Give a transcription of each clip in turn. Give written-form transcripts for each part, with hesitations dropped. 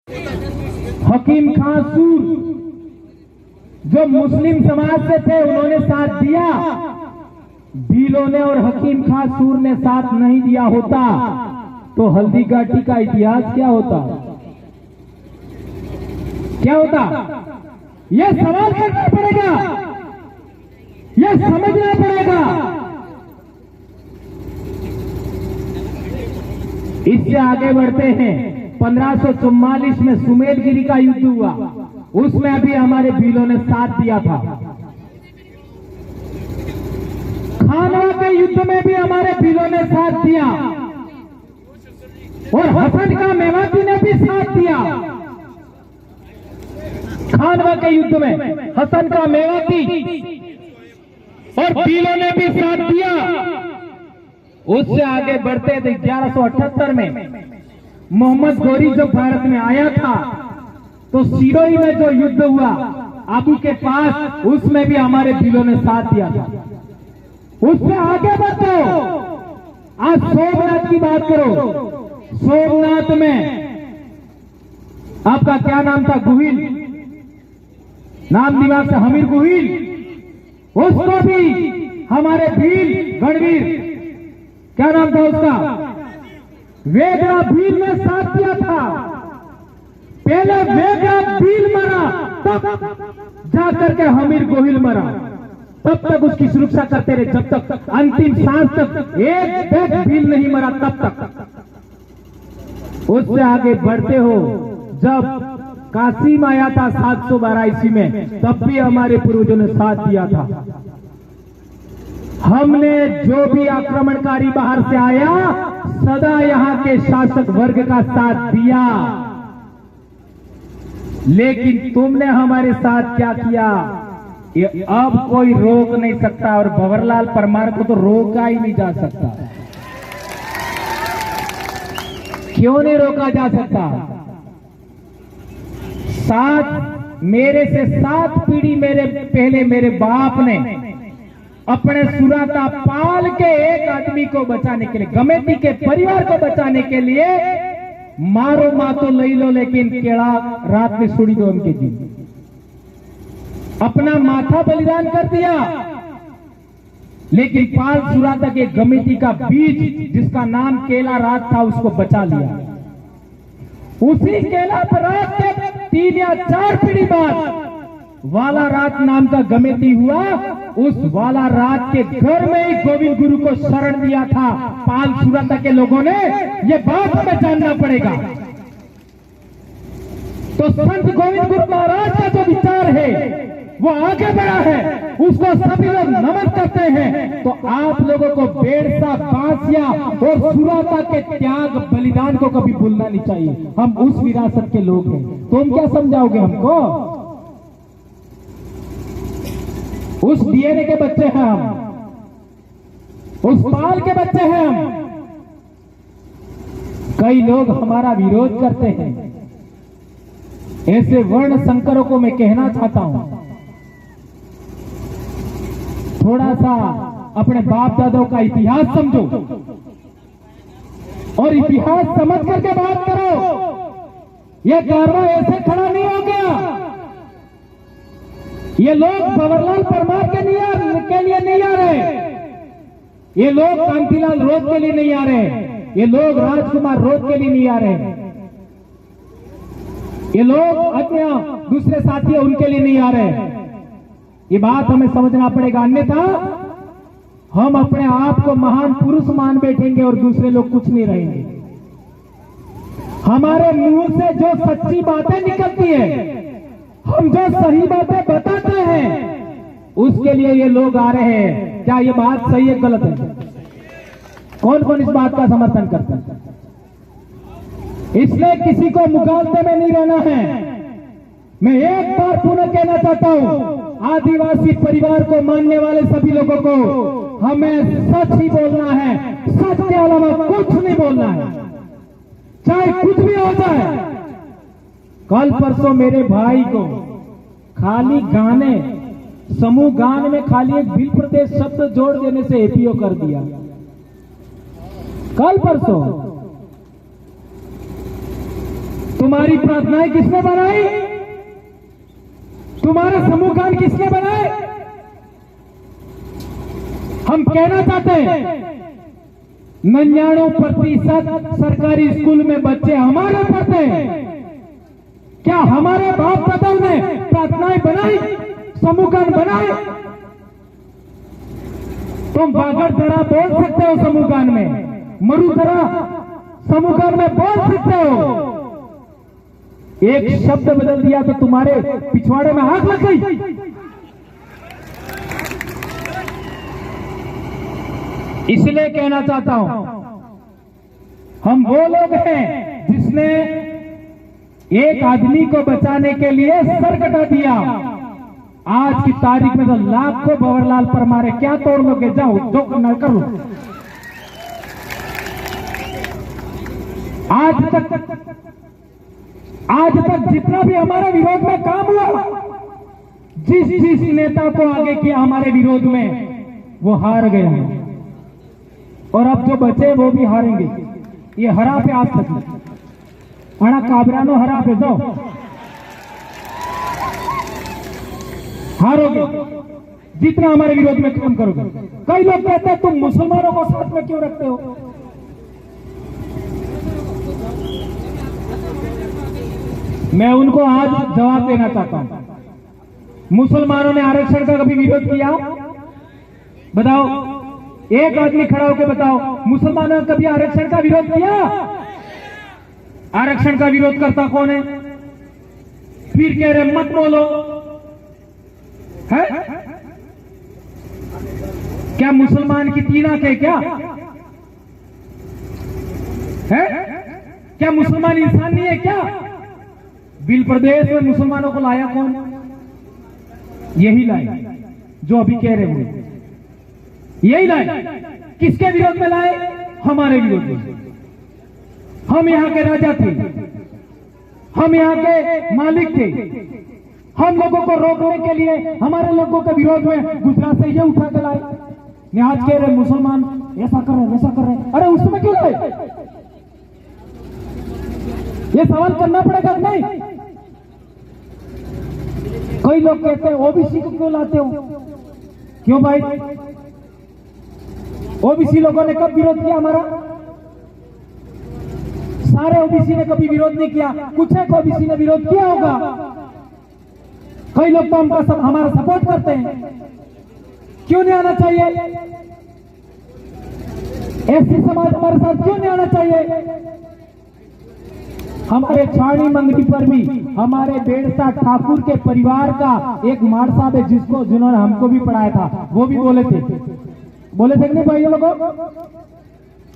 हकीम खां सूर जो मुस्लिम समाज से थे उन्होंने साथ दिया। भीलों ने और हकीम खां सूर ने साथ नहीं दिया होता तो हल्दी घाटी का इतिहास क्या होता, क्या होता? यह सवाल करना पड़ेगा, यह समझना पड़ेगा। इससे आगे बढ़ते हैं। 1544 में सुमेलगिरी का युद्ध हुआ, उसमें अभी हमारे भीलों ने साथ दिया था। खानवा के युद्ध में भी हमारे भीलों ने साथ दिया और हसन का मेवाती ने भी साथ दिया। खानवा के युद्ध में हसन का मेवाती और भीलों ने भी साथ दिया। उससे आगे बढ़ते थे 1178 में मोहम्मद गोरी जो भारत में आया था तो सिरोही में जो युद्ध हुआ आबू के पास, उसमें भी हमारे भीलों ने साथ दिया था। उससे आगे बढ़ो, आज सोमनाथ की बात करो। सोमनाथ में आपका क्या नाम था? गुहिल, नाम दिमाग से हमीर गुहिल, उसको भी हमारे भील गणवीर, क्या नाम था उसका? वेगड़ा भील ने साथ दिया था। पहले वेगड़ा भील मरा, तब जाकर के हमीर गोहिल मरा। तब तक उसकी सुरक्षा करते रहे, जब तक अंतिम सांस तक एक बैग भील नहीं मरा तब तक। उससे आगे बढ़ते हो, जब कासिम आया था 712 ईस्वी में, तब भी हमारे पूर्वजों ने साथ दिया था। हमने जो भी आक्रमणकारी बाहर से आया, सदा यहां के शासक वर्ग का साथ दिया। लेकिन तुमने हमारे साथ क्या किया, ये अब कोई रोक नहीं सकता और भंवरलाल परमार को तो रोका ही नहीं जा सकता। क्यों नहीं रोका जा सकता? मेरे से 7 पीढ़ी मेरे पहले मेरे बाप ने अपने सुराता पाल के एक आदमी को बचाने के लिए, गमेती के परिवार को बचाने के लिए, मारो मातो लई लो लेकिन केड़ा रात में सुड़ी दो उनके जी, अपना माथा बलिदान कर दिया। लेकिन पाल सुराता के गमेती का बीज जिसका नाम केला रात था, उसको बचा लिया। उसी केला रात के 3 या 4 पीढ़ी बाद वाला रात नाम का गमेती हुआ। उस वाला रात के घर में ही गोविंद गुरु को शरण दिया था पाल सुराता के लोगों ने। यह बात हमें जानना पड़ेगा। तो संत गोविंद गुरु महाराज का जो विचार है वो आगे बढ़ा है, उसको सभी लोग नमन करते हैं। तो आप लोगों को बेरसा, बांसिया और सुराता के त्याग बलिदान को कभी भूलना नहीं चाहिए। हम उस विरासत के लोग हैं। तुम क्या समझाओगे हमको? उस डीएनए के बच्चे हैं हम, उस पाल के बच्चे हैं हम। कई लोग हमारा विरोध करते हैं। ऐसे वर्ण संकरों को मैं कहना चाहता हूं, थोड़ा सा अपने बाप दादाओं का इतिहास समझो और इतिहास समझ करके बात करो। यह कार्रवाई ऐसे खड़ा नहीं हो गया। ये लोग भंवरलाल परमार के लिए नहीं आ रहे, ये लोग कांतिलाल रोध के लिए नहीं आ रहे, ये लोग राजकुमार रोध के लिए नहीं आ रहे, ये लोग अन्य दूसरे साथी उनके लिए नहीं आ रहे। ये बात हमें समझना पड़ेगा, अन्यथा हम अपने आप को महान पुरुष मान बैठेंगे और दूसरे लोग कुछ नहीं रहेंगे। हमारे मुंह से जो सच्ची बातें निकलती है, हम जो सही बातें बताते हैं, उसके लिए ये लोग आ रहे हैं। क्या ये बात सही है गलत है? कौन कौन इस बात का समर्थन करता है? इसलिए किसी को मुगालते में नहीं रहना है। मैं एक बार पुनः कहना चाहता हूं, आदिवासी परिवार को मानने वाले सभी लोगों को हमें सच ही बोलना है, सच के अलावा कुछ नहीं बोलना है, चाहे कुछ भी हो जाए। कल परसों मेरे भाई को खाली गाने, समूह गान में खाली एक भिल प्रदेश शब्द जोड़ देने से एपीओ कर दिया। कल परसों तुम्हारी प्रार्थनाएं किसने बनाई? तुम्हारे समूहगान किसने बनाए? हम कहना चाहते हैं 99% सरकारी स्कूल में बच्चे हमारे पढ़ते हैं। क्या हमारे बाप दादा ने प्रार्थनाएं बनाई, समूहगान बनाए? तुम बागड़धरा बोल सकते हो समूहगान में, मरुधरा समूहगान में बोल सकते हो। एक शब्द बदल दिया तो तुम्हारे पिछवाड़े में आग लग गई। इसलिए कहना चाहता हूं, हम वो लोग हैं जिसने एक आदमी को बचाने के लिए सर कटा दिया। आज की तारीख में तो लाखों भंवरलाल परमार है, क्या तोड़ लोगे? जाओ जो करना करो। आज तक जितना भी हमारे विरोध में काम हुआ, जिस नेता को आगे किया हमारे विरोध में, वो हार गया है। और अब जो बचे वो भी हारेंगे। ये हरा पे आप तक अड़ा काबरानो हरा पे जाओ, हारोगे जितना हमारे विरोध में काम करोगे। कई लोग कहते हैं तुम मुसलमानों को साथ में क्यों रखते हो? मैं उनको आज जवाब देना चाहता हूं। मुसलमानों ने आरक्षण का कभी विरोध किया? बताओ, एक आदमी खड़ा होकर बताओ, मुसलमानों ने कभी आरक्षण का विरोध किया? आरक्षण का विरोध करता कौन है? फिर कह रहे मत बोलो है? क्या मुसलमान की तीन आंखें है क्या? है? क्या मुसलमान इंसान नहीं है क्या? बिल प्रदेश में मुसलमानों को लाया कौन? यही लाए जो अभी कह रहे हैं, यही लाए। किसके विरोध में लाए? हमारे विरोध में। हम यहां के राजा थे, हम यहां के मालिक थे। हम लोगों को रोकने के लिए हमारे लोगों के विरोध में गुजरात से ये उठा के लाए। आज कह रहे मुसलमान ऐसा कर रहे वैसा कर रहे। अरे उसमें क्यों लाए? ये सवाल करना पड़ेगा कि नहीं? कई लोग कहते हैं ओबीसी को क्यों लाते हो? क्यों भाई? ओबीसी लोगों ने कब विरोध किया हमारा? सारे ओबीसी ने कभी विरोध नहीं किया, कुछ एक ओबीसी ने विरोध किया होगा। कई लोग तो हमारा सपोर्ट करते हैं। क्यों नहीं आना चाहिए? एससी समाज हमारे साथ क्यों नहीं आना चाहिए? हमारे छावनी मंगरी पर भी हमारे बेड़सा ठाकुर के परिवार का एक मार साहब है, जिन्होंने हमको भी पढ़ाया था, वो भी बोले थे कि नहीं भाई लोगों?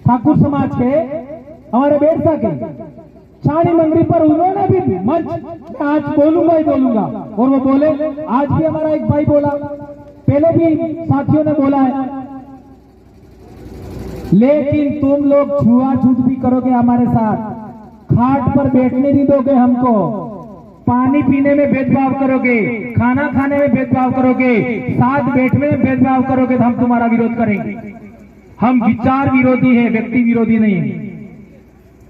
ठाकुर समाज के हमारे बेड़सा के छावनी मंगरी पर उन्होंने भी मंच, आज बोलूंगा ही बोलूंगा, और वो बोले। आज भी हमारा एक भाई बोला, पहले भी साथियों ने बोला है, लेकिन तुम लोग छुआछूत भी करोगे हमारे साथ, खाट पर बैठने नहीं दोगे हमको, पानी पीने में भेदभाव करोगे, खाना खाने में भेदभाव करोगे, साथ बैठने में भेदभाव करोगे, तो हम तुम्हारा विरोध करेंगे। हम विचार विरोधी हैं, व्यक्ति विरोधी नहीं है।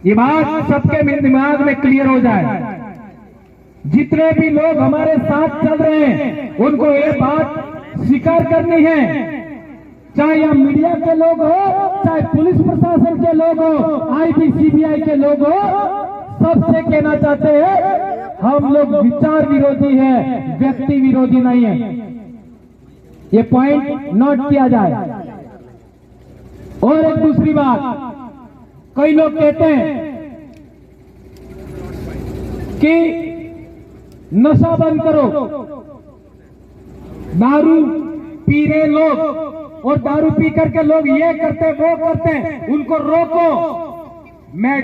ये बात सबके दिमाग में क्लियर हो जाए। जितने भी लोग हमारे साथ चल रहे हैं उनको ये बात स्वीकार करनी है, चाहे यहाँ मीडिया के लोग हो, चाहे पुलिस प्रशासन के लोग हो, आईबी सीबीआई के लोग हो, सबसे कहना चाहते हैं हम लोग विचार विरोधी है, व्यक्ति विरोधी नहीं है। ये पॉइंट नोट किया जाए। और एक दूसरी बात, कई लोग कहते हैं कि नशा बंद करो, दारू पी रहे लोग और दारू पी करके लोग ये करते वो करते, उनको रोको। मैं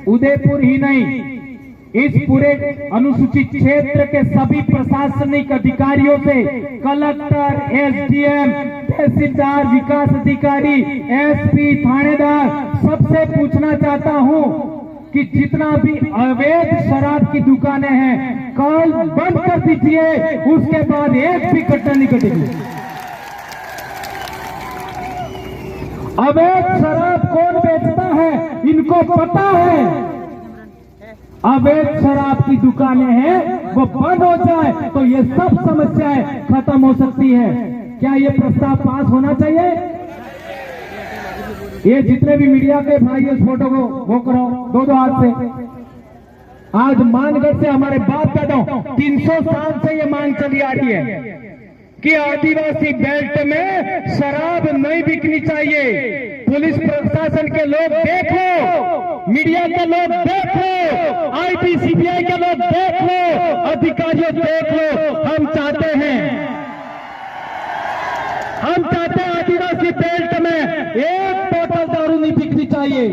उदयपुर ही नहीं, इस पूरे अनुसूचित क्षेत्र के सभी प्रशासनिक अधिकारियों से, कलेक्टर, एसडीएम, तहसीलदार, विकास अधिकारी, एसपी, थानेदार, सबसे पूछना चाहता हूं कि जितना भी अवैध शराब की दुकानें हैं कल बंद कर दीजिए, उसके बाद एक भी घटना नहीं घटेगी। अवैध शराब कौन बेचता है इनको पता है। अवैध शराब की दुकानें हैं वो बंद हो जाए तो ये सब समस्याएं खत्म हो सकती है। क्या ये प्रस्ताव पास होना चाहिए? ये जितने भी मीडिया के भाई इस फोटो को वो करो दो हाथ से। आज मानगढ़ से हमारे बाप दादा 300 साल से ये मांग चली आ रही है कि आदिवासी बेल्ट में शराब नहीं बिकनी चाहिए। पुलिस प्रशासन के लोग देख लो, मीडिया के लोग देख लो, आईटी सीबीआई के लोग देख लो, अधिकारियों देख लो। हम चाहते हैं आदिवासी बेल्ट में एक बोतल दारू नहीं बिकनी चाहिए।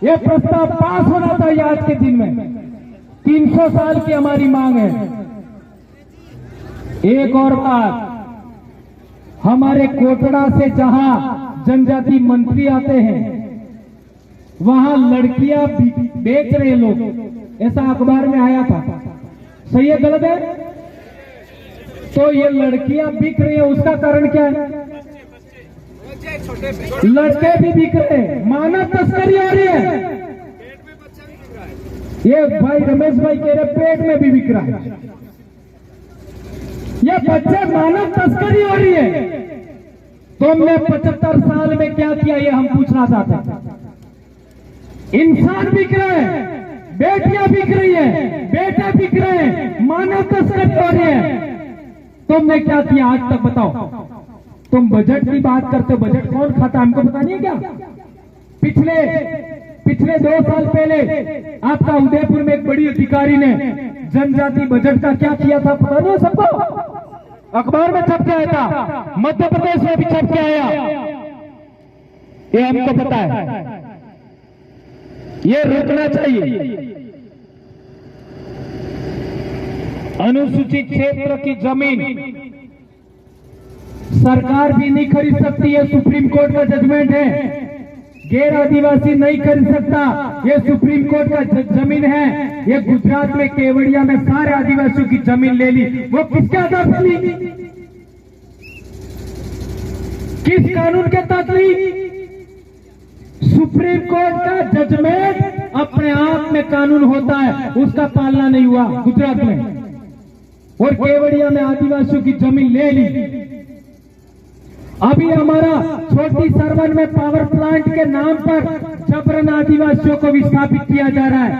ये प्रस्ताव पास होना चाहिए आज के दिन में। 300 साल की हमारी मांग है। एक और बात, हमारे कोटड़ा से जहां जनजाति मंत्री आते हैं वहां लड़कियां बेच रहे लोग, ऐसा अखबार में आया था। सही है गलत है? तो ये लड़कियां बिक रही है, उसका कारण क्या है? लड़के भी बिक रहे हैं, मानव तस्करी हो रही है। ये भाई रमेश भाई कह रहे पेट में भी बिक रहा है। ये बच्चे मानव तस्करी हो रही है। तुमने 75 साल में क्या किया ये हम पूछना चाहते हैं। इंसान बिक रहे हैं, बेटियां बिक रही है, बेटे बिक रहे हैं, मानव तस्करी हो रही है। तुमने क्या किया आज तक बताओ? तुम बजट की बात करते हो, बजट कौन खाता हमको पता नहीं है क्या? पिछले 2 साल पहले आपका उदयपुर में एक बड़ी अधिकारी ने जनजाति बजट का क्या किया था पता नहीं सबको? अखबार में छप के आया था, मध्य प्रदेश में भी छप के आया, ये हमको पता है। ये रोकना चाहिए। अनुसूचित क्षेत्र की जमीन सरकार भी नहीं खरीद सकती, ये सुप्रीम कोर्ट का जजमेंट है। गैर आदिवासी नहीं खरीद सकता, ये सुप्रीम कोर्ट का जमीन है। ये गुजरात में केवड़िया में सारे आदिवासियों की जमीन ले ली, वो किसके आधार पर ली? किस कानून के तहत ली? सुप्रीम कोर्ट का जजमेंट अपने आप में कानून होता है, उसका पालना नहीं हुआ गुजरात में, और केवड़िया में आदिवासियों की जमीन ले ली। अभी हमारा छोटी सरवन में पावर प्लांट के नाम पर जबरन आदिवासियों को विस्थापित किया जा रहा है,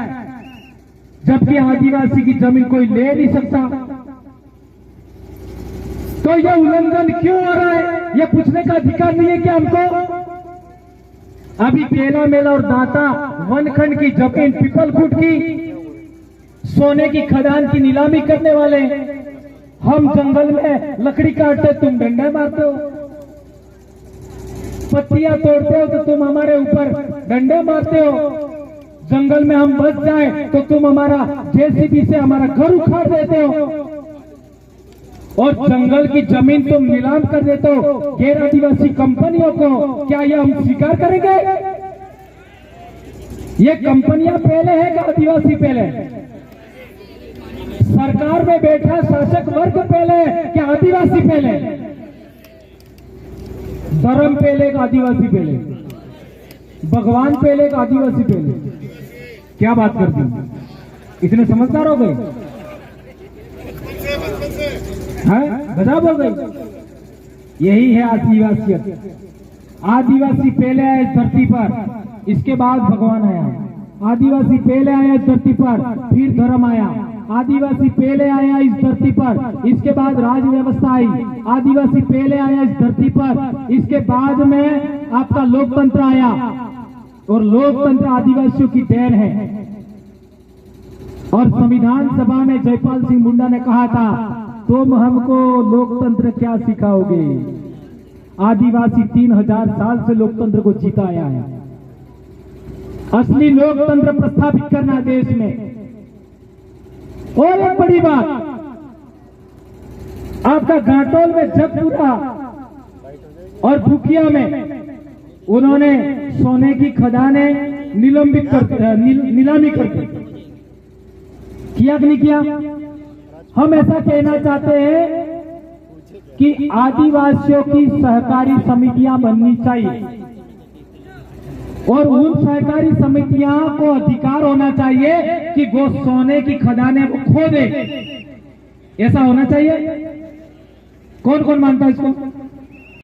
जबकि आदिवासी की जमीन कोई ले नहीं सकता। तो यह उल्लंघन क्यों हो रहा है, यह पूछने का अधिकार नहीं है क्या हमको? अभी केला मेला और दाता वनखंड की जमीन पीपलखुट की सोने की खदान की नीलामी करने वाले। हम जंगल में लकड़ी काटते, तुम डंडा मारते हो, पत्तियां तोड़ते हो तो तुम हमारे ऊपर डंडे मारते हो। जंगल में हम बच जाए तो तुम हमारा जेसीबी से हमारा घर उखाड़ देते हो, और जंगल की जमीन तुम नीलाम कर देते हो गैर आदिवासी कंपनियों को। क्या ये हम स्वीकार करेंगे? ये कंपनियां पहले है कि आदिवासी पहले? सरकार में बैठा शासक वर्ग पहले कि आदिवासी पहले? धर्म पहले का आदिवासी पहले? भगवान पहले का आदिवासी पहले? क्या बात करती, इतने समझदार हो गए हैं? गजब हो गई। यही है आदिवासियत। आदिवासी पहले आए इस धरती पर, इसके बाद भगवान आया। आदिवासी पहले आया इस धरती पर, फिर धर्म आया। आदिवासी पहले आया इस धरती पर, इसके बाद राज व्यवस्था आई। आदिवासी पहले आया इस धरती पर, इसके बाद में आपका लोकतंत्र आया, और लोकतंत्र आदिवासियों की देन है। और संविधान सभा में जयपाल सिंह मुंडा ने कहा था, तुम हमको लोकतंत्र क्या सिखाओगे? आदिवासी 3000 साल से लोकतंत्र को जीता आया है। असली लोकतंत्र प्रस्थापित करना देश में। और एक बड़ी बात, आपका घाटोल में जगपुरा और भूकिया में उन्होंने सोने की खदानें नीलामी करके किया कि नहीं किया? हम ऐसा कहना चाहते हैं कि आदिवासियों की सहकारी समितियां बननी चाहिए, और उन सहकारी समितियां को अधिकार होना चाहिए कि वो सोने की खदानें खो दे, ऐसा होना चाहिए। कौन कौन मानता है इसको?